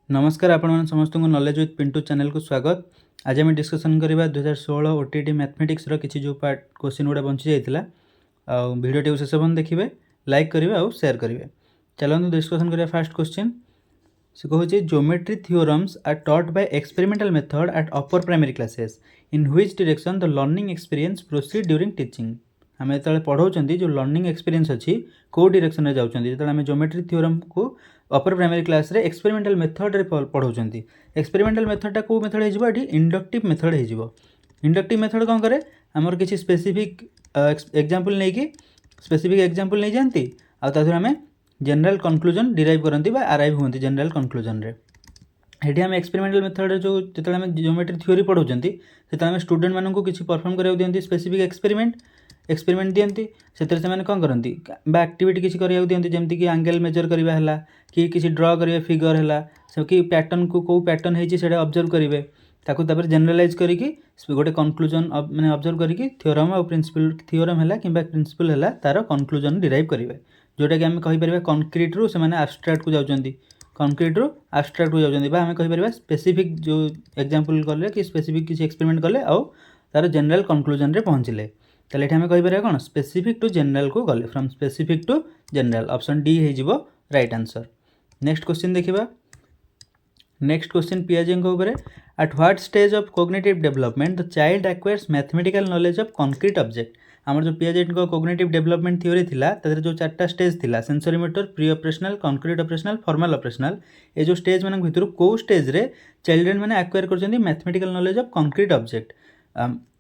नमस्कार आपण समस्त को नॉलेज विथ पिंटू चैनल को स्वागत। आज आम डिस्कसन करवा 2016 ओटीटी मैथमेटिक्स किसी जो पार्ट क्वेश्चन गुड़ा बंची जाता भिडियो शेष पर्यंत देखिए, लाइक करेंगे और शेयर करेंगे। चलते डिस्कसन करिया। फास्ट क्वेश्चन से कहूँ geometry theorems are taught by experimental method at upper primary classes in which direction the learning experience proceed during teaching. आम जो पढ़ाऊँ जो लर्निंग एक्सपीरियंस अच्छी कौ डायरेक्शन में जाऊँ जो आम ज्योमेट्री थियोरम को अपर प्राइमरी क्लास रे एक्सपेरिमेंटल मेथड रे पढ़ाऊँ। एक्सपेरिमेंटल मेथडटा कौ मेथड हो इंडक्टिव मेथड हो। इंडक्टिव मेथड कौन करे आमर किसी स्पेसिफिक एग्जांपल नहीं कि स्पेसिफिक एग्जांपल नहीं जाती आम जनरल कनक्लूजन डिराइव करती आराइव होती जनरल कनक्लूजन रे। ये आम एक्सपेरिमेंटल मेथड जो जिते आम ज्योमेट्री थ्योरी पढ़ाऊँ से स्टूडेंट मानक किसी परफॉर्म करा दिखती स्पेसिफिक एक्सपेरिमेंट दिखती से कौन करती एक्टिविटी किसी करा दिखती जमीक कि एंगल मेजर करवा है कि किसी ड्र करेंगे फिगर है कि पैटर्न को कौ पैटर्न है ऑब्जर्व करेंगे ताकू जनरलाइज करके गोटे कनक्लूजन मैंने ऑब्जर्व करके थ्योरम और प्रिंसिपल थ्योरम है कि प्रिंसिपल है तार कनक्लूजन डिराइव करेंगे जोटा कि आम कहीपर कंक्रीट रु से आब्स्ट्राक्ट को जाऊँगी कंक्रीट रु आब्स्ट्राक्ट को जाऊँगी आम कहीपर स्पेसिफिक जो एग्जांपल कले कि स्पेसिफिक किसी एक्सपेरिमेंट कले और तार जनरल कनक्लूजन रे पहुँचले ताले आम कहीपर कौन स्पेसिफिक टू जनरल को गले from specific to general option D हो राइट आंसर। नेक्स्ट क्वेश्चन देखिबा। नेक्स्ट क्वेश्चन पियाजे को ऊपर at what stage of cognitive development the child acquires mathematical knowledge of concrete object. आमर जो पियाजे को कॉग्निटिव डेवलपमेंट थ्योरी थिला तादर जो चारटा स्टेज थिला sensory motor pre operational concrete operational formal operational ये जो स्टेज मान भितर को स्टेज रे चिल्ड्रेन मैंने एक्वायर करछन्ती mathematical knowledge of concrete object.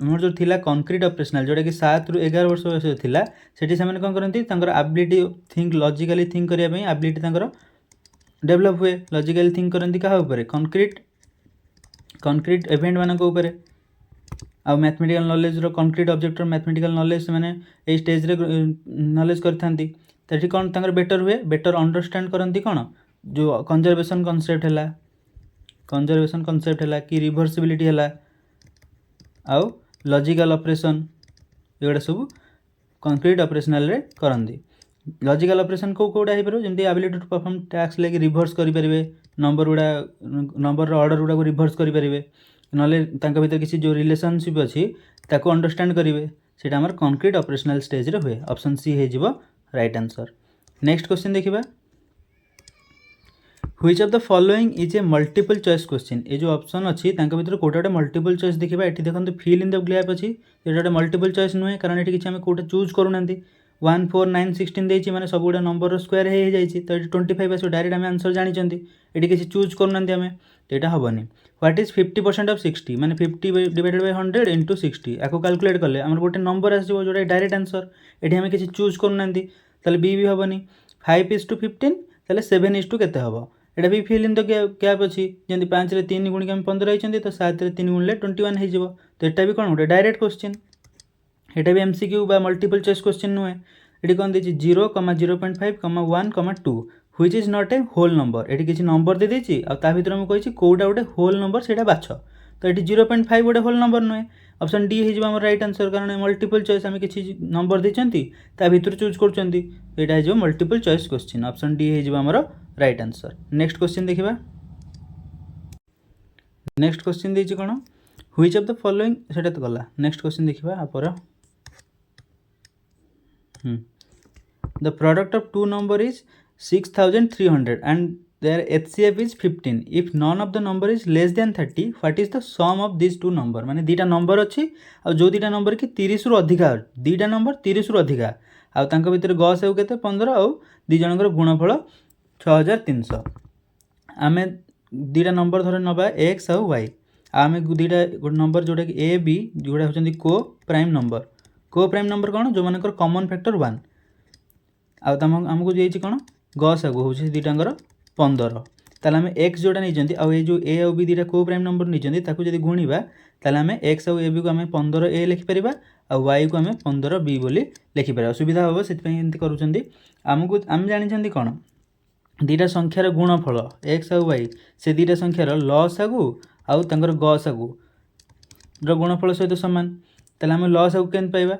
More जो थिला कंक्रीट ऑपरेशनल जोटा कि 7 ରୁ 11 वर्ष बयस थिला सेठी से कौन करती एबिलिटी थिंक लॉजिकली थिंक करने एबिलिटी डेवलप हुए लॉजिकली थिंक करती क्या ऊपर कंक्रीट इवेंट मानक ऊपर आ मैथमेटिकल नॉलेज रो कंक्रीट ऑब्जेक्ट मैथमेटिकल नॉलेज से माने ए स्टेज रे नॉलेज करथांती तठी कौन तांकर बेटर हुए बेटर अंडरस्टैंड करती कौन जो कंजर्वेशन कॉन्सेप्ट है कि रिभर्सिबिलिटी है आउ लॉजिकल ऑपरेशन एगुड़ा सब कंक्रीट ऑपरेशनल रे करंदी। लॉजिकल ऑपरेशन को कोडा हे परबो जेंति एबिलिटी टू परफॉर्म टास्क लेके रिवर्स करि परिबे नंबर ऑर्डर गुडा को रिवर्स करि परिबे नले तांका भीतर किसी जो रिलेशनशिप अछि ताको अंडरस्टैंड करिवे सेटा हमर कंक्रीट ऑपरेशनल स्टेज रे हुए ऑप्शन सी हे जिवो राइट आंसर। नेक्स्ट क्वेश्चन देखिबा। Which of the following is a multiple choice question. ये जो ऑप्शन अच्छी भीतर कोटा मल्टीपल चॉइस देखा ये देखते फिल इन द गैप अच्छी ये मल्टीपल चॉइस नुहे कारण ये किसी कोटा चूज करूना 1 4 9 16 देती मैंने सब गुड़ा नंबर स्क्वायर हो जाए तो ये 25 आस डायरेक्ट आम आंसर जानते ये किसी चूज करूना आम तो यहाँ हेनी। व्हाट इज 50% ऑफ 60 मैंने 50 डिवाइडेड बाय 100 इंटू 60 आपको कैलकुलेट कले आम गोटे नंबर आसो जो डायरेक्ट आंसर ये आम किसी चूज करूना बी भी हेनी 5:15 ताले 7:2 केते हम एटा भी फिल इन द गैप अच्छी जमी 5 रे 3 गुणिक 15 होती तो 7 रे 3 गुणिले 21 हो तो यहाँ भी कौन गोटे डायरेक्ट क्वेश्चन यहाँ भी एमसीक्यू बा मल्टीपल चॉइस क्वेश्चन नुहे ये कौन देती 0, 0.5, 1, 2 which is not a whole number ये किसी नंबर दे देती आ भर मुझे कही कौटा गोटे होल नंबर से बाछ तो ये 0.5 गोटे होल नंबर नुहे ऑप्शन डी हो राइट आंसर कारण मल्टीपल चॉइस आम किसी नंबर देती भर चूज कर multiple choice question option D हो राइट आंसर। नेक्स्ट क्वेश्चन देखिबा। नेक्स्ट क्वेश्चन देछि कोन व्हिच ऑफ द फॉलोइंग सेटा तो गला। नेक्स्ट क्वेश्चन देखिबा आपर the product of two number is 6300 and their HCF is 15 if none of the number is less than 30 what is the sum of this two number माने दीटा number अच्छी आ जो दीटा number कि 30 रु अधिका दीटा नंबर 30 रु अधिका आ तांका भीतर गस हेउ केते 15 आ दी जनकर गुणफल 6300 आम दीटा नंबर धर नवा एक्स आउ वाई आम दीटा गोटे नंबर जोटा कि ए बी जोड़ा होती को प्राइम नंबर कौन जो मानकर कॉमन फैक्टर 1 आमको दिए कौन गस आगु हूँ दीटांगर 15 ताल आम एक्स जोटा नहीं आउ ये जो ए आउ बी दीटा को प्राइम नंबर नहीं जब गुणवा ताल आम एक्स आउ ए बी को आम 15 ए लिखिपर आउ वाई को आम 15 बी बोली लिखिपर सुविधा हम से करूँ आम जानी कौन दीटा संख्यार गुणफल एक्स आउ वाई से दीटा संख्यार लस आगु आउ तांकर गस आगु गुणफल सहित सामान ताले आम लस आगु केन पाइबा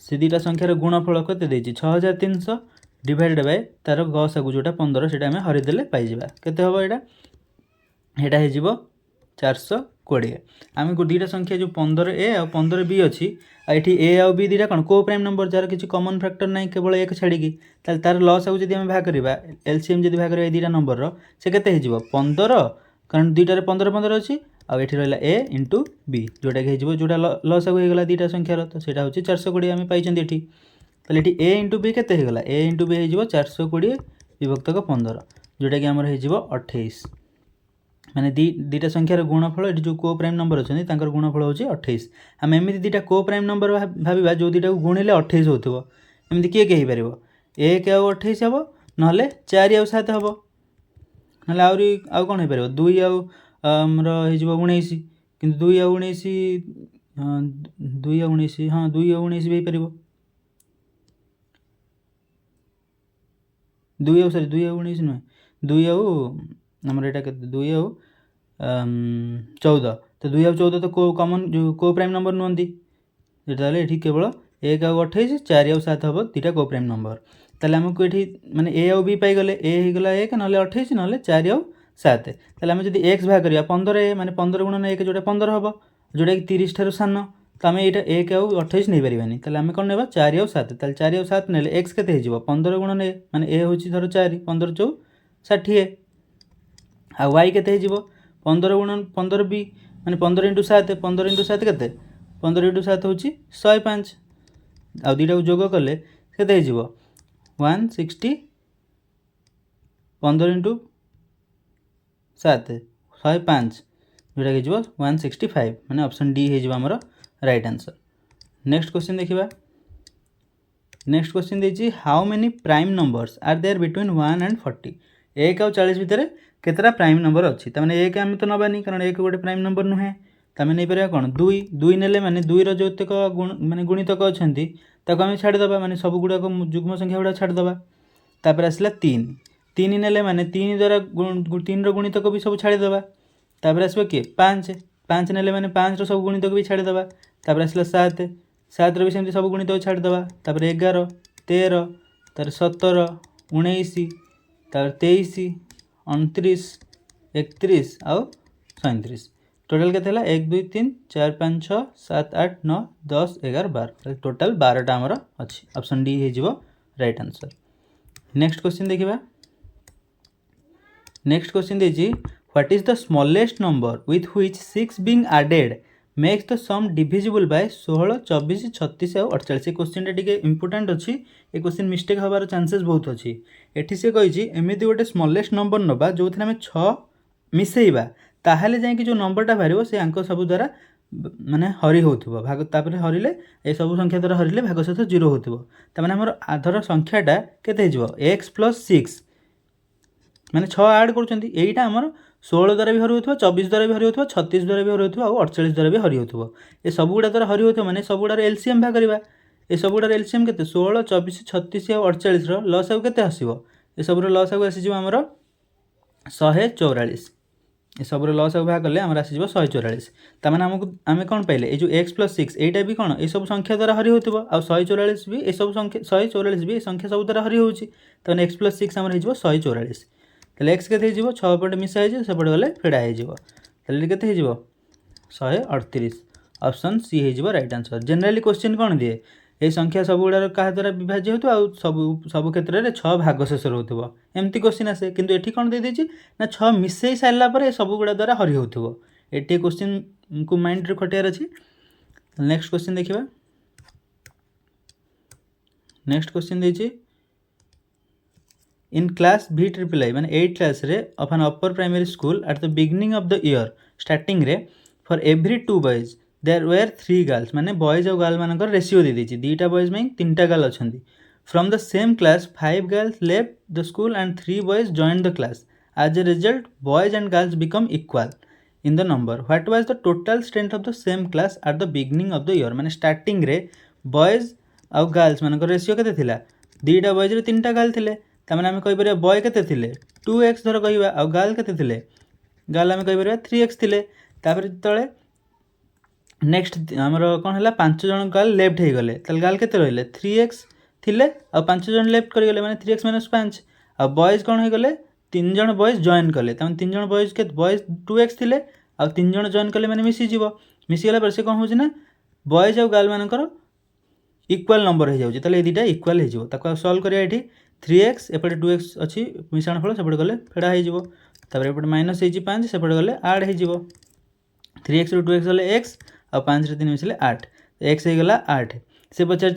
से दीटा संख्यार गुणफल केते देछि 6300 डिवाइडेड बाय तार गस आगु जोटा 15 सेटा आम हरिदेले पाइजिबा केते हबो एटा ଏଇଟା ହେଇଯିବ 420। आम दुईटा संख्या जो 15A आ 15B अच्छी ये ए आउ बी दुईटा कौन को प्राइम नंबर जार किसी कमन फैक्टर ना केवल एक छाड़ी तार लस आउ जब भाग करवा एलसीएम जब भाग करवा दुईटा नंबर से केते 15 कारण दुईटार 15 15 अच्छी आठ रहा ए इंटू बी जोटा कि जोटा लस आउ होगा दुईटा संख्यार तो ସେଇଟା हूँ 420 आम पाई ये ए इंटू बी केते होगा ए इंटू बी हो 420 विभक्तक 15 जोटा कि आमर हो 28 माने दुईटा संख्यार गुणफल ये जो को प्राइम नंबर अच्छा गुणफल हूँ 28। आम एमती दुईटा को प्राइम नंबर भाव जो दुईटा को गुणिले 28 होमती किए किए हो 1 आउ 28 हम ना 4 आउ 7 हम ना आउ कौन हो पार 2 आउ आमर हो 19 कि 2 आउ 19 2 आउ 19 हाँ 2 आउ 19 भी हो पार 2 आउ सॉरी 2 आउ 19 नुहे 2 आउ आमर यहाँ के 2 आउ 14 तो 2 आउ 14 तो को कमन जो को प्राइम नंबर नुहति ये केवल 1 आउ 28 4 आउ 7 हम दुईटा को प्राइम नंबर ताले आमको ये माने ए आउ बी पाईगले ए होगा 1 ना 28 ना 4 आउ 7 ताले आम जब एक्स भाग करिया 15 माने 15 गुणन 1 जोटा 15 हम जोटा कि 30 ठार सान तो आम यहाँ 1 आउ 28 नहीं पारानी ताले आम कौन ना 4 आउ 7 ताले 4 आउ 7 ने एक्स केते हो 15 गुणन ए माने ए हूँ धर 4 15 चौ 60 आ वाई केते हो 15 गुणन 15 बी माने 15 इंटू 7 15 इंटू 7 केते 15 इंटू 7 हूँ 105 आ दुईटा को जोग कले केते हो 160 15 इंटू 7 105 जोटा कि 165 माने ऑप्शन डी हो आमर राइट आंसर। नेक्स्ट क्वेश्चन देखिबा नेक्स्ट क्वेश्चन देछि how many prime numbers are there between 1 and 40 1 आउ 40 भितर केतरा प्राइम नंबर अच्छी तमें 1 आम तो नबानी कारण 1 गोटे प्राइम नंबर नुहे तमें नहीं पार कौन 2 2 ने माने 2 रोतक माने गुणितक अच्छा आम छाड़देवा माने सब गुड़ाक जुग्म संख्या गुड़ा छाड़देवा तापर आसला 3 3 ने माने 3 द्वारा 3 गुणितक भी सब छाड़देवा तापर आसो किए 5 5 ने माने 5 सब गुणितक भी छाड़देवा तापर आसला 7 7 भी सेमती सब गुणितक छाड़देवा तापर 11 13 तार 17 19 तार 23 29 31 आउ 37 टोटाल के 1 2 3 4 5 6 7 8 9 10 11 12 टोटाल 12टा आमर अच्छी ऑप्शन डी हो राइट आंसर। नेक्स्ट क्वेश्चन देखिबा नेक्स्ट क्वेश्चन देछि what is the smallest number with which 6 being added makes the sum divisible by 16 24 36 और 48 क्वेश्चन टिके इंपोर्टेंट अच्छी ये क्वेश्चन मिस्टेक हबार चांसेस बहुत अच्छी एठी से कही एमती गोटे स्मॉलेस्ट नंबर नबा जो थे आम 6 मिसेइबा ताहले जाए कि जो नंबरटा बाहर से आंक सब द्वारा माने हरि होथबो भाग तापर हरिले ए सब संख्या द्वारा हरिले भाग सहित 0 होथबो तामाने हमर आधर संख्याटा केते हिजबो x + 6 माने 6 ऐड करछंती एईटा हमर 16 द्वारा भी हरि होथबो 24 द्वारा भी हरि होथबो 36 द्वारा भी हरि होथबो और 48 द्वारा भी हरि होथबो ए सब गुडा द्वारा हरि होथबो माने सब गुडार एलसीएम भाग करबा ए सब गुडार एलसीएम केते 16 24 36 और 48 रो लस आउ केते हसिबो ए सब रो लस आउ आसी जिवो हमर 144 ये सब लस आउ भाग कले आम आसीज 144 ताने आमको आम कौन पाइले ये जो x + 6 एटा भी कौन ये सब संख्या द्वारा हरि होथबो आ 144 भी ये सब संख्या 144 भी संख्या सब द्वारा हरि होउची ताने x + 6 हमर हिजबो 144 ताले x केते हिजबो 6 पटे मिसा हिजबो सेपटे गले फेडा हिजबो ताले केते हिजबो 138 ऑप्शन सी हिजबो राइट आंसर। जनरली क्वेश्चन कौन दिए ये संख्या सब गुड़ार क्या द्वारा विभाज्य होतो आ सब क्षेत्र में 6 भाग शेष होतो एमती क्वेश्चन आसे किंतु एठी कौन दे देछि ना 6 मिसई सारला पर सब गुड़ा द्वारा हरि होतो एठी क्वेश्चन को माइंड रे खटियार अछि। नेक्स्ट क्वेश्चन देखिबा नेक्स्ट क्वेश्चन देछि इन क्लास VIII माने 8 क्लास रे of an upper primary school at the beginning of the year starting रे for every 2 boys there were 3 girls माने बॉयज और गर्ल मानकर रेशियो दे देछि दुईटा बॉयज में 3टा गर्ल अछंती from the same class 5 girls left the school and 3 boys joined the class as a result boys and girls become equal in the number what was the total strength of the same class at the beginning of the year माने starting रे boys और girls मानकर ratio केते थिला दुईटा boys रे 3टा girl थिले तामाने आम कहि परिया बॉय केते थिले 2x धर कहिबा और गर्ल केते थिले गर्ल आम कहि परिया 3x थिले तापर तळे नेक्स्ट आमर कौन है 5 जन गर्ल लेफ्ट हो गले गर्ल केते रहिले 3x थिले और 5 जन लेफ्ट कर गले माने 3x - 5 और बॉयज कौन हो गले तीन जन बॉयज जॉइन कले तीन जन बॉयज के बॉयज 2x थे आ तीन जन जॉइन कले मैंने मिसीगला पर से कौन हो बॉयज आउ गर्ल मानकर इक्वाल नंबर हो जाए ये दुटा इक्वाल हो सल्व करिया ये 3x एपटे 2x अच्छी मिश्रण फल सेपटे गले फेड़ा होपटे माइनस हो 5 सेपटे गले आड हो 3x रू 2x गले x आ 5 3 मिसले 8 x हो गला 8 से पचार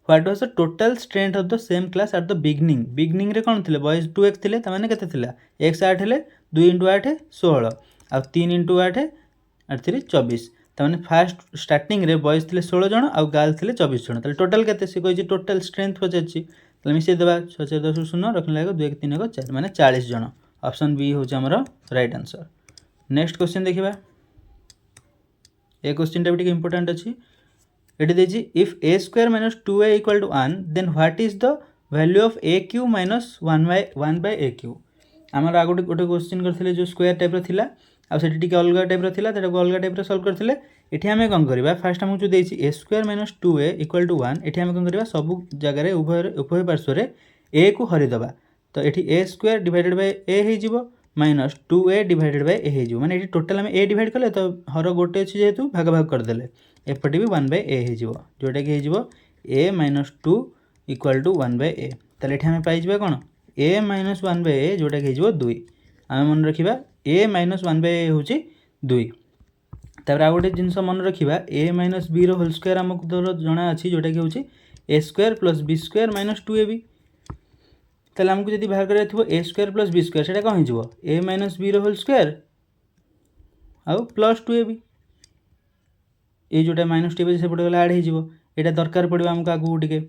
what was the total strength of the same class at the beginning रे कौन थे बॉयज 2x थे मैंने के x 8 हेले 2 × 8 16 आ 3 × 8 8 3 24 तमाने फास्ट स्टार्टिंग रे बॉयज थे 16 जन आ गर्ल थे 24 जन टोटल के टोटल स्ट्रेंथ पचार मिसई देवा 6 4 10 0 रखने लगे 2 1 3 1 4 माने 40 जन ऑप्शन बी हूँ आमर राइट आंसर। नेक्स्ट क्वेश्चन देखा ए क्वेश्चन टा भी इंपोर्टेंट अच्छी ये देखिए if a square minus 2a equal to 1 then what is the value of a cube minus 1 by a cube आमर आ गोटे क्वेश्चन करते जो स्क्वायर टाइप थिला आ से टी अलग टाइप थिला अलग टाइप सल्व करते ये आम कौन करवा फास्ट आमको जो देती a square minus 2a equal to 1 ये आम कौन करवा सब जगह उभय पार्श्व a को हरिदेवा तो ये a square divided by a हो minus 2a divided by a हो माने टोटाल आम a डिवाइड कले तो हर गोटे अच्छी जेहेतु भाग भाग करदे एपटे भी 1 बाय a हो जोटा कि हो a minus 2 equal to 1 by a ताले एठी हमें पाई कौन a माइनस 1 बाय a जोटा कि हो 2 आम मन रखा a माइनस 1 बाय a हूँ 2 तापर आ गोटे जिनस मन रखा a minus b whole square आमको धर जना अच्छी जोटा कि हूँ a square plus b square minus 2ab ताले आमको जब बाहर कर a square plus b square से कौन हो a minus b whole square आउ प्लस 2ab ये जोटा माइनस 2 से गले आड हो दरकार पड़ो आमको आगू टे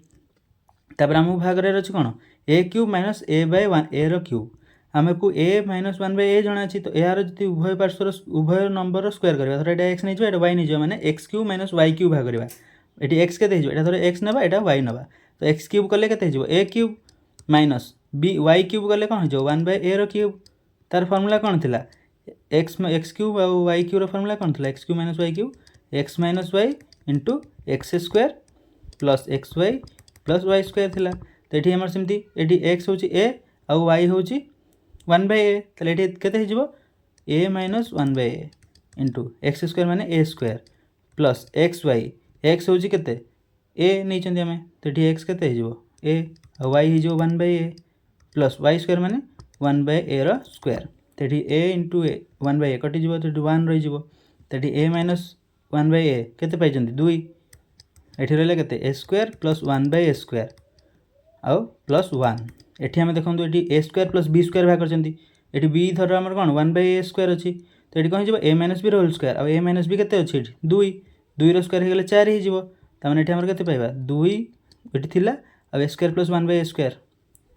तापर आमको भाग कर अच्छे कौन a cube minus a by 1 a रक्यूब आमको a माइनस 1 बाय a जना अच्छी तो यार जी उभय पार्श्वर उभय नंबर स्क्वायर करवा धर ये एक्स नहीं ये वाई नहीं मैंने X cube minus Y cube भाग करवा ये एक्स के धर एक्स ना यहाँ वाई ना तो एक्स क्यूब कले के a cube minus B Y cube कले कौन हो 1 बाय a क्यूब तार फर्मूला कौन थी एक्स क्यूब आ वाई क्यूब फर्मूला कौन थी X cube minus Y cube X minus Y into X square plus X Y plus Y square थिला तो ये आमर सेमती ये एक्स हूँ ए आउ वाई हूँ 1 बाय ए ताले ये केते हो A minus 1 by A into X square माने A square plus X Y X हूँ केते ए नहीं आम तो ये एक्स केते हो ए आउ वाई हो 1 by A plus Y square माने 1 बाय ए रो स्क्वायर तो ये ए इंटू ए 1 बाय ए कटिज तो 1 रही तो ये ए माइनस 1 बाय ए केते पाइछन्ती 2 एठी रहले केते ए square plus 1 by A square आउ प्लस 1 एठी हम देखंतु एठी ए स्क्वायर प्लस बी स्क्वायर भाग करछन्ती एठी बी धर हमर कोन 1 बाय ए स्क्वायर अछि तो एठी कोन हिजबो ए माइनस बी होल स्क्वायर आ ए माइनस बी केते अछि एठी 2 2 रो स्क्वायर हे गेले 4 हिजबो त माने एठी हमर केते पाइबा 2 एठी थिला आ ए square plus 1 by A square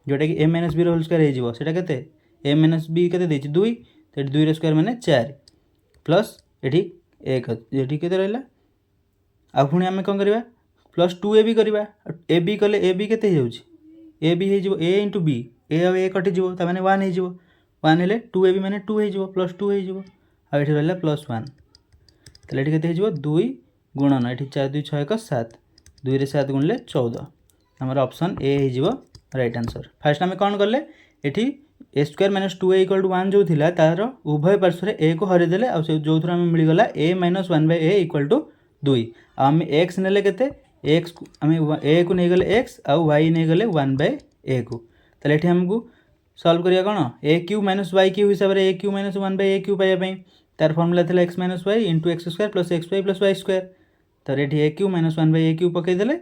जोटा कि ए माइनस बी होल स्क्वायर हिजबो सेटा केते ए माइनस बी केते देछि 2 तो एठी 2 रो स्क्वायर माने 4 प्लस एठी 1 एठी केते रहला आ पुणी आम कौन करवा प्लस 2ab करवा ए बी कले ए बी केते हो ए बी हो ए इंटू बी ए आ ए कटिज मैंने 1 हो 1 हेले 2ab माने 2 हो प्लस 2 हो आठ रहा प्लस 1 ताले के 2 गुणन ये 4 2 6 1 7 2 रे 7 गुणले 14 आमर ऑप्शन ए हो राइट आंसर। फास्ट आम कौन कले ये A square minus 2a equal to 1 जो था तार उभय पार्श्व ए को हरिदेले जो थोड़ा आम मिलगला A minus 1 by A equal to 2 आम एक्स ने केते एक्स आम ए को नहीं गले एक्स आउ वाई नहीं गले 1 बाय ए को ताले ये आमको सल्व करिया कौन A cube minus Y cube हिसाब से A cube minus 1 by A cube पाइबा तार फर्मूला था X minus Y into X square plus X Y plus Y square तार ये A cube minus 1 by A cube पकईदे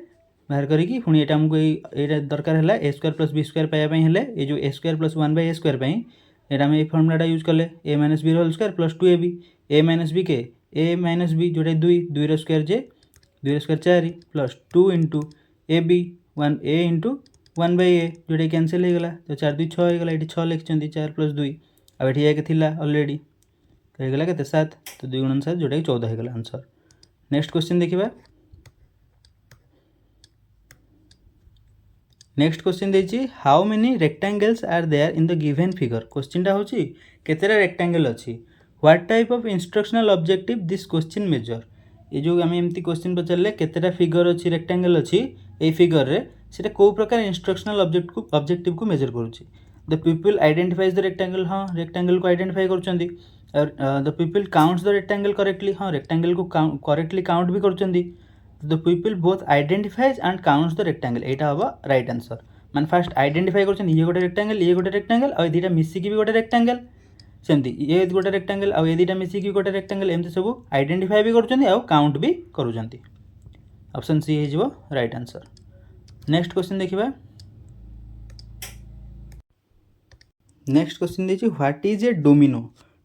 बाहर करी पुणी ये आमको ये दरकार है A square plus B square पाइबा ये जो A square plus 1 by A square यहाँ आम ये फर्मूलाटा यूज कले A minus B whole square plus 2ab A minus B के ए माइनस बी जोटा 2 रो स्क्वायर जे 2 रो square 4 plus 2 into A B 1 A into 1 by A जोटा कैनसल हो गला तो 4 2 6 होगा ये 6 लिखिं 4 प्लस 2 अब ये एक थिला ऑलरेडी तो होगा के 7 तो 2 गुणन 7 जोटा 14 होगा आंसर। नेक्स्ट क्वेश्चन देखा नेक्स्ट क्वेश्चन देखिए how many rectangles are there in the given figure क्वेश्चनटा हूँ केतेटा रेक्टांगल अच्छी what type of instructional objective this question measure ये जो आम एमती क्वेश्चन पचारे केतेटा फिगर अच्छी रेक्टांगल अच्छी ये फिगर रे सेटा को प्रकार इंस्ट्रक्शनल ऑब्जेक्टिव को मेजर करुच्ची the pupil identifies the rectangle, हाँ रेक्टेंगल को आइडेंटिफाई करुँच। The pupil counts the rectangle correctly, हाँ रेक्टेंगल को करेक्टली काउंट भी करुँच। The pupil both identifies and counts the rectangle, यहाँ हम राइट आंसर। मैंने फास्ट आइडेंटिफाई कर ये गोटे रेक्टेंगल, ये गोटे रेक्टेंगल, और दुटा मिसिकी भी गोटे रेक्टेंगल, सेमती ये गोटे रेक्टेंगल आउ ये दुटा मिसिकी गोटे रेक्टेंगल, एमती सब आइडेंटिफाई भी करुँच आउ काउंट भी करुँच। ऑप्शन सी हो राइट आंसर। नेक्स्ट क्वेश्चन देखिए। नेक्स्ट क्वेश्चन देखिए, what is a domino.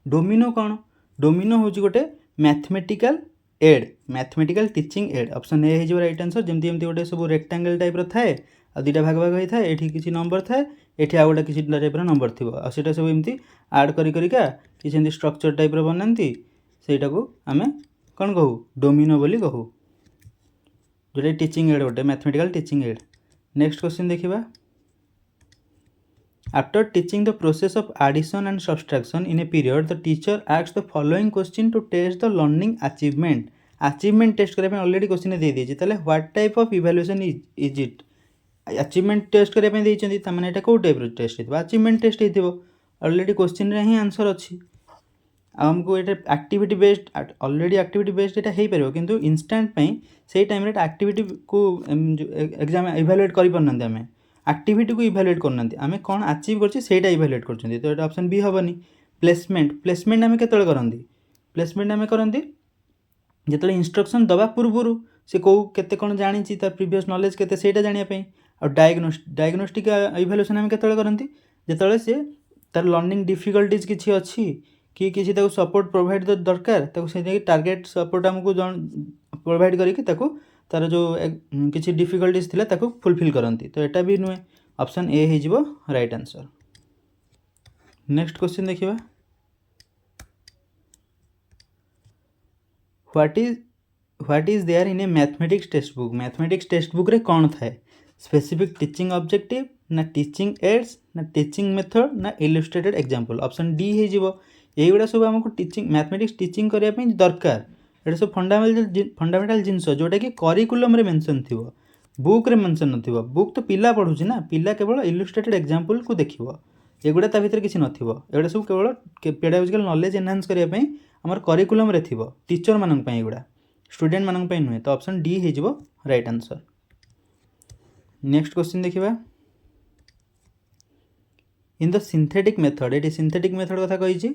Domino कौन? डोमिनो हूँ गोटे mathematical aid, mathematical teaching aid. Option A हो राइट आंसर। जमती एमती गोटे सब रेक्टेंगल टाइप थाए, आ दुटा भाग भाग होता है, ये किसी नंबर थाए, ये आउ गोटे किसी टाइप नंबर थी, आटा सब एमती आड करिका किसी स्ट्रक्चर टाइप बनाती, सेटा को आम कौन कहू? डोमिनो बोली कहू, जोटा टीचिंग एड गोटे mathematical teaching aid. Next question देखिए। After teaching the process of addition and subtraction in a period, the teacher asks the following question to test the learning achievement. Achievement test करने already question दे दीजिए, ताले what type of evaluation is it? Achievement test करने देते, ताने एटा को type test हो? अचीवमेंट टेस्ट हो, ऑलरेडी क्वेश्चन रे ही आंसर अच्छी। आमको ये activity based, already activity based यहाँ हो पार, किंतु इंस्टांट से टाइम एक्टिविटी को एग्जाम इवैल्यूएट कर पारना, आम एक्टिविटी को इवैल्यूएट करना, आम कौन अचीव करटा इवैल्यूएट कर, तो ये ऑप्शन बी हेनी। प्लेसमेंट, प्लेसमेंट आम के करती? प्लेसमेंट आम करती जो इंस्ट्रक्शन दवा पूर्व से कौ केते कौन जानी तार प्रीवियस नॉलेज केते सेटा जानापी। और डायग्नोस्टिक इवैल्यूएशन आम के करती? जो सी तार लर्निंग डिफिकल्टीज किसी अच्छी कि किसी सपोर्ट प्रोवाइड दरकार, से टारगेट सपोर्ट आमको प्रोवाइड करके तार जो किसी डिफिकल्टीज थिला ताको फुलफिल करती, तो यहाँ भी नुहे। ऑप्शन ए हो राइट आंसर। नेक्स्ट क्वेश्चन देखिए। What is there in a mathematics textbook. Mathematics textbook रे कौन थाए? स्पेसिफिक टीचिंग ऑब्जेक्टिव, ना टीचिंग एड्स, ना टीचिंग मेथड, ना इलस्ट्रेटेड एग्जांपल। ऑप्शन डी हो ये सब आमको टीचिंग मैथमेटिक्स टीचिंग करने दरकार। ये सब फंडामेंटाल जिनस जोटा कि करिकुलम रे मेंशन थी, बुक रे मेंशन नथिबो। बुक तो पिला पढ़ुची ना, पिला केवल इलस्ट्रेटेड एग्जांपल को देखिबो, एगुड़ा ता भितर किसी नथिबो। एगुड़ा सब केवल पेडागोजिकल नॉलेज एनहांस करने पई हमर करिकुलम रे थिबो, टीचर मानन पई, एगुड़ा स्टूडेंट मानन पई नुहे। तो ऑप्शन डी हो राइट आंसर। नेक्स्ट क्वेश्चन देखिबा। इन द सिंथेटिक मेथड, ये सिंथेटिक मेथड कथा कही,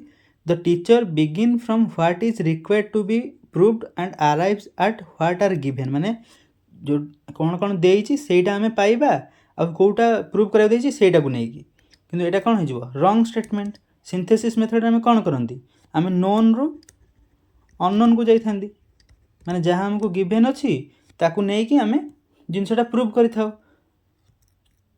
the teacher begin from what is required to be proved and arrives at what are given. माने जो कौन कौन देइछि सेटा हमें पाइबा, आ कोटा प्रूव करा देइछि सेटा को नेकी, किंतु एटा कौन हो रॉन्ग स्टेटमेंट। सिंथेसिस मेथड में कौन करती? आम नोन रु अननोन को जाइथांती, माने जहाँ हमको गिवन अच्छी ताकू नेकी आम जिनसटा प्रूव करि थाओ,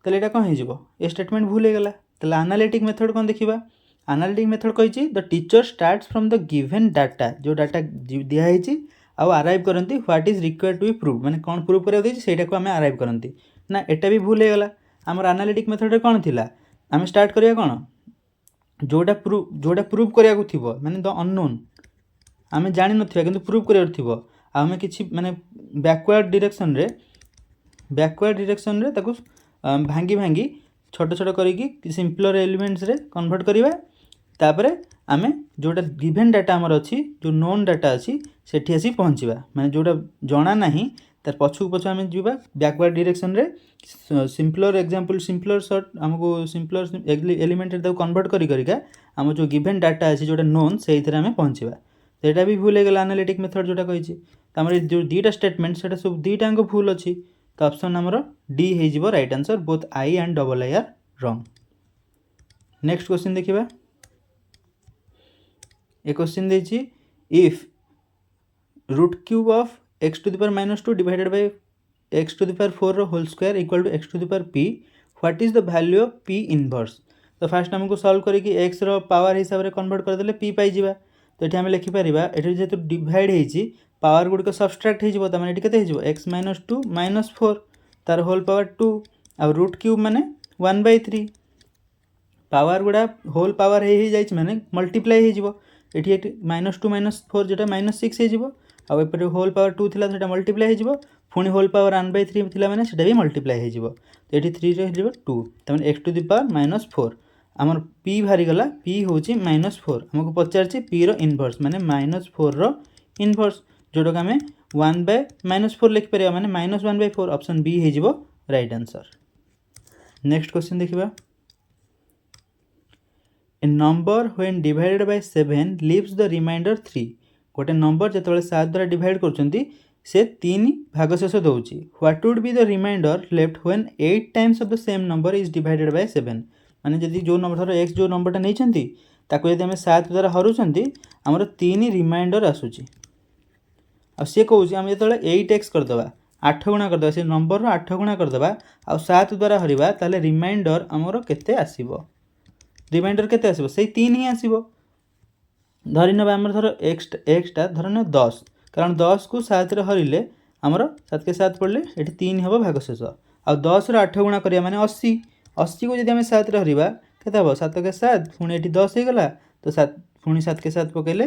ताले एटा कौन हो? ए स्टेटमेंट भूल हो गला। ताले एनालिटिक मेथड कौन देखिबा? एनालिटिक मेथड कही the teacher starts from the given data, जो डाटा दिखाई आउ अराइव करती what is required to be prove, माने कौन प्रूव करा देछि सेटा को आम अराइव करती ना। एटा भी भूल हो गला। आमर एनालिटिक मेथड कौन थिला? आम स्टार्ट करिया कौन जोटा प्रूव करिया को थिबो, माने द अननोन आम जानि नथिबा किंतु प्रूव करिया थिबो, आम किछि माने बैकवर्ड डायरेक्शन रे ताको भांगी भांगी छोट छोट करिकी सिंपलर एलिमेंट्स रे कन्वर्ट करिवा। तापरे आमे जोटा गिवन डाटा आमर अच्छी, जो नोन डाटा अच्छी सेठी आसी पहुँचवा, माने जोटा जना नहीं तार पछू पछ आम जीवा बैकवर्ड डायरेक्शन रे। सिंपलर एग्जांपल, सिंपलर सर्ट आमको सिंपलर एलिमेंट रे कन्वर्ट करिका आम जो गिवन डाटा अच्छी जोटा नोन से आम पहुँचवा। तो यहाँ भी भूल हो गला एनालिटिक मेथड जोटा कही। तो जो दुईटा स्टेटमेंट से सब दुईटा भूल अच्छी, तो ऑप्शन आमर डी हो right answer. Both I and double I are wrong. Next question देखिबा। ए क्वेश्चन देछि, if root cube of x to the power -2 divided by x to the power 4 whole square equal to x to the power p, what is the value of p inverse. तो first हमको solve करके x रो power हिसाब से convert कर देले p पाई जिबा। तो एठी हम लिखि परिबा, एठी जेतु डिवाइड हेछि पावर गुड को सब्सट्रैक्ट हेजिबो, त माने एठी केते हेजिबो x - 2 - 4 तार होल पावर 2 आ रूट क्यूब माने 1/3 पावर गुड़ा होल पावर हे जाइछ माने मल्टीप्लाई हेजिबो। एठी -2 - 4 जेटा -6 हेजिबो, आ एपरे होल पावर 2 थिला सेटा मल्टीप्लाई हेजिबो, पुणी होल पावर 1/3 थिला माने सेटा भी मल्टीप्लाई हेजिबो। तो एठी 3 रे हेजिबो 2, त माने x टू द पावर -4 आमर पी बाहरी गला पी हूँ -4 आमको पचार पी इनवर्स माने -4 इनवर्स जोटा आम 1/-4 लिखिपर माने -1/4 ऑप्शन बी हो राइट आंसर। नेक्स्ट क्वेश्चन देखिबा a number when divided by 7 leaves the remainder 3 गोटे नंबर जो 7 द्वारा डिवाइड कर से 3 भागशेष दौची what would be the remainder left when 8 times of the same number is divided by 7 माने जदि जो नंबर धर एक्स जो नंबरटा नहीं ताको यदि आम 7 द्वारा हरूचंती आमर 3 रिमाइंडर आसूची आ सी कहूँ आम जो 8x करदे 8 गुणा करदे से नंबर 8 गुणा करदे आ 7 द्वारा हरवा ताले रिमाइंडर आमर केते आसीबो रिमाइंडर केते आसीबो से 3 ही आसीबो धरी नबा आमर धर एक्सटा धर न 10 कारण 10 को 7 रे हरिले आमर 7 के 7 पड़ले एठी 3 हबो भागशेष आ 10 रे 8 गुणा करिया माने 80 80 को जदि आम 7 रे हरिबा केते हबो 7 के 7 पुणी एठी 10 हो गला तो 7 पुणी 7 के 7 पकेले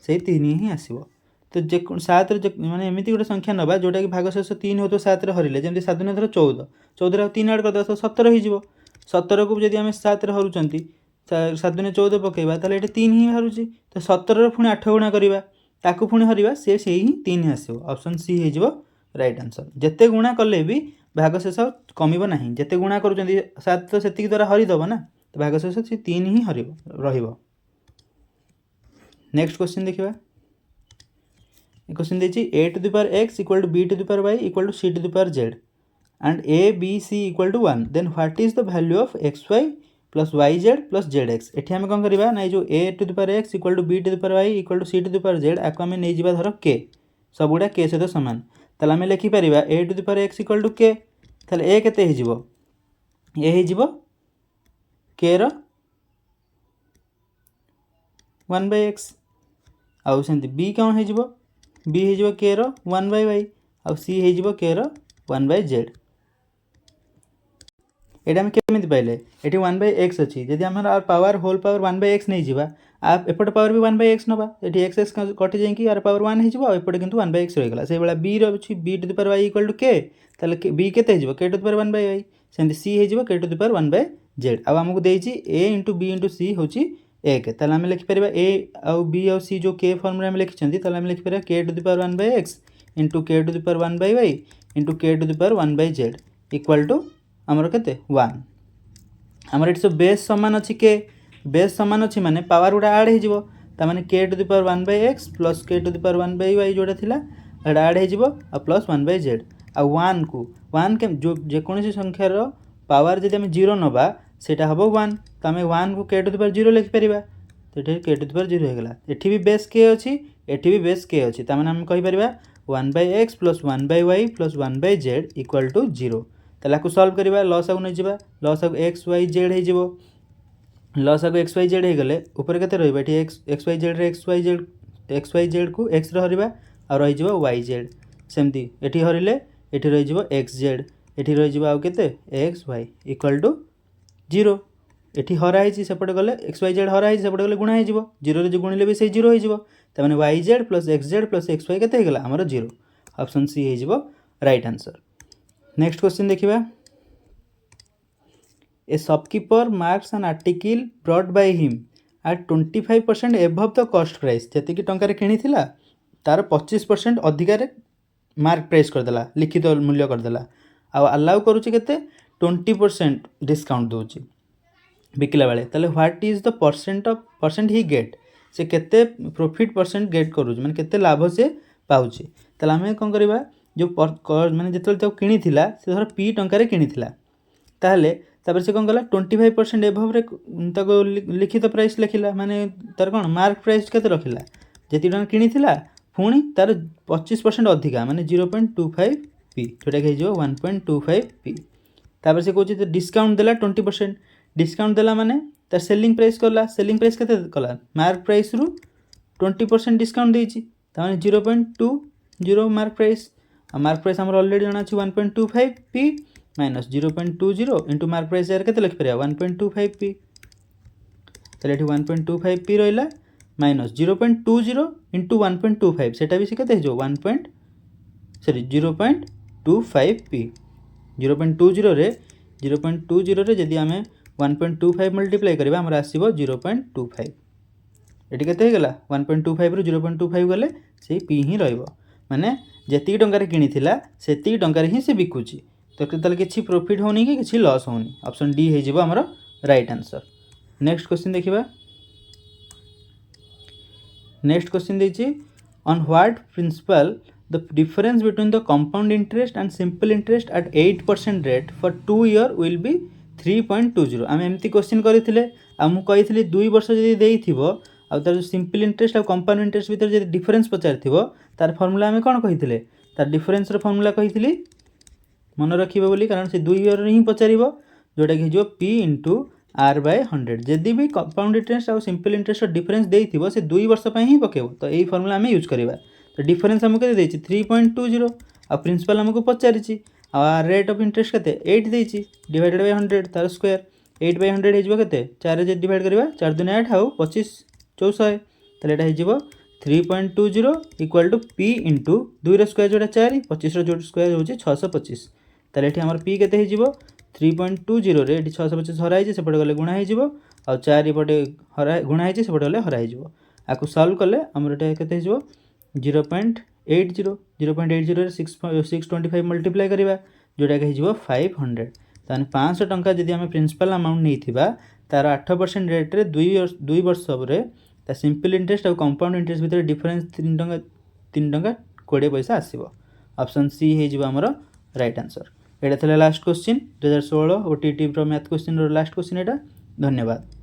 से 3 ही आसीबो तो जे 7 रे माने एमिति गोटे संख्या नबा जोटा कि भागशेष 3 हो तो 7 रे हरिले जेमति 7 ने धर 14 14 रे 3 ऐड कर दो तो 17 हो जिवो 17 को जदि आम 7 रे हरुचंती 7 ने 14 पकेबा ताले एठी 3 ही हरुची तो 17 रे पुणी 8 गुणा करिबा ताकू पुणी हरिबा से ही 3 आसीबो ऑप्शन सी हो जिवो राइट आंसर जेते गुणा कले भी भागशेष कमिबो नाही जेते गुणा करूचंती 7 तो सेतिक द्वारा हरि दबो ना तो भागशेष से 3 ही हरिबो रहिबो। नेक्स्ट क्वेश्चन देखिबा क्वेश्चन देछि a to the power x equal to b to the power y equal to c to the power z and a b c equal to 1 then what is the value of xy plus yz plus zx एठी हम कोन करबा ना जो a to the power x equal to b to the power y equal to c to the power z आको हम नै जिबा धर k सब गुडा k सहित समान ताले हम लिखि परिबा a to the power x equal to k ताले a केते हे जिवो a हे जिवो k रो 1/x आउ सेंति b कोन हे जिवो b हो k रो 1/y आ c हो k रो 1/z एटा हम केमिति पाइले एटी 1/x अछि जदि हमर पावर होल पावर 1/x नै जिबा आ एपट पावर भी 1/x नबा एटी x कटि जाई कि आर पावर 1 हे जिवो आ एपट किंतु 1/x रहि गला से बेला b रो अछि b to the power y equal to k ताले b केते हे जिवो k to the power 1/y सेंति c हे जिवो k to the power 1/z आ हमकु देछि a * b * c होछि 1 ताले हम लिखि परिबा a आ b आ c जो k फॉर्म रे हम लिखिचंती ताले हम लिखि परिबा k to the power 1/x * k to the power 1/y * k to the power 1/z equal to हमर केते 1 हमर इट्स बेस समान अछि k बेस समान अछि माने पावर उडा ऐड हे जिवो ता माने k to the power 1/x + k to the power 1/y जोडा थिला एडा ऐड हे जिवो आ प्लस 1/z आ 1 को 1 के जो जे कोनोसी संख्या रो पावर जदि हम 0 नबा सेटा हबो 1 त हमें 1 को k टू द पावर 0 लिखि परिबा तो एठी k टू द पावर 0 हे गेला एठी भी बेस k अछि एठी भी बेस k अछि त माने हम कहि परिबा 1/x + 1/y + 1/z = 0 तला को सॉल्व करिबा लॉस आउ नै जिबा लॉस आउ x y z हे जिवो लॉस आउ x y z हे गेले ऊपर केते रहइबा एठी x y z रे x y z को x रे हरिबा आ रहि जिवो y z सेमती एठी हरिले एठी रहि जिवो x z एठी रहि जिवो आउ केते x y = 0 एठी हरा हिची सेपट गले x y z हरा हिची सेपट गले गुणा हे जिवो 0 रे जे गुणिले भी से 0 हे जिवो त माने y z + x z + x y केते हे गेला हमर 0 ऑप्शन सी हे जिवो राइट आंसर। नेक्स्ट क्वेश्चन देखिबा ए shopkeeper marks an article brought by him at 25% above the cost price जति कि टंका रे किनी थिला तार 25% अधिकार मार्क प्राइस कर देला लिखित मूल्य कर देला आ अलाउ करूची केते 20% डिस्काउंट दोची बिकला बेले ताले what is the percent he get से केते प्रॉफिट परसेंट गेट करूची माने केते लाभ से पाउची ताले हमें कोन करबा जो माने जेतल तो किनी थिला से धर p टंका रे किनी थिला ताले तापर से कोन गला 25% एबव रे ताको लिखित प्राइस लिखिला माने तार कोन मार्क प्राइस केते रखिला जेति टंका किनी थिला पुणी तार 25% अधिका माने 0.25 p जोटा के जो 1.25 p तापर से कहूची तो डिस्काउंट देला 20% डिस्काउंट देला माने तार सेलिंग प्राइस करला सेलिंग प्राइस केते कला मार्क प्राइस रु 20% डिस्काउंट देछि त माने 0.20 मार्क प्राइस मार्क प्राइस हमर ऑलरेडी जाना अछि 1.25 p minus 0.20 into mark price यार केते लिख परिया 1.25 p तले एठी 1.25 p रहइला माइनस 0.20 इनटू 1.25 सेटा भी से केते जो 0.25 p 0.20 रे जदि हमें 1.25 मल्टीप्लाई करबा हमर आसीबो 0.25 एटी केते हेगला 1.25 रु 0.25 गले से पी ही रहइबो माने जेतिक टंकार किनिथिला सेतिक टंकार ही से बिकुची तो तले किछि प्रॉफिट होनी कि किछि लॉस होनी ऑप्शन डी हे जिवो हमर राइट आंसर। नेक्स्ट क्वेश्चन देखिबा नेक्स्ट क्वेश्चन देछि on what principle the difference between the compound interest and simple interest at 8% rate for 2 year will be 3.20 आम एमती क्वेश्चन करथिले आ मु कहिथिले 2 वर्ष जदी देइथिबो आ तार सिंपल इंटरेस्ट और कंपाउंड इंटरेस्ट भीतर जदी डिफरेंस पचारथिबो तार फार्मूला हमें कोन कहिथिले तार डिफरेंस रो फार्मूला कहिथिली मन रखिबो बोली कारण से 2 ईयर ही पचारिबो जोटा कि जो p * r/100 जदी भी कंपाउंड इंटरेस्ट और सिंपल इंटरेस्ट रो डिफरेंस देइथिबो से 2 वर्ष पय ही पकेबो तो एई फार्मूला हमें यूज करबा तो डिफरेंस हमको केते देछि 3.20 आ प्रिंसिपल हमको पचारिछि आ रेट ऑफ इंटरेस्ट केते 8 देछि डिवाइडेड बाय 100 तार स्क्वायर 8/100 हेजिबो केते 4 रे डिवाइड करबा 4 2 8 हाउ 25 400 तले एटा हेजिबो 3.20 इक्वल टू p * 2 रो स्क्वायर जोटा 4 25 रो जोटा स्क्वायर होछि 625 तले एठी हमर p केते हेजिबो 3.20 रे एठी 625 हरा हेछि सेपटे गले गुणा हेजिबो आ 4 पटे हरा गुणा हेछि सेपटे गले हरा हेजिबो आकु सॉल्व करले हमर एटा केते हेजिबो 0.80 रे 625 मल्टीप्लाई करबा जोटा के हेजिबो 500 ताने 500 टंका जदी हमें प्रिंसिपल अमाउंट नैथिबा तार 8% रेट रे 2 वर्ष रे ता सिंपल इंटरेस्ट और कंपाउंड इंटरेस्ट भीतर डिफरेंस 3 टंका 20 पैसा आसीबो ऑप्शन सी हेजिबो हमर राइट आंसर। एटा थले last question 2016 OTT pro math question रो लास्ट क्वेश्चन एटा। धन्यवाद।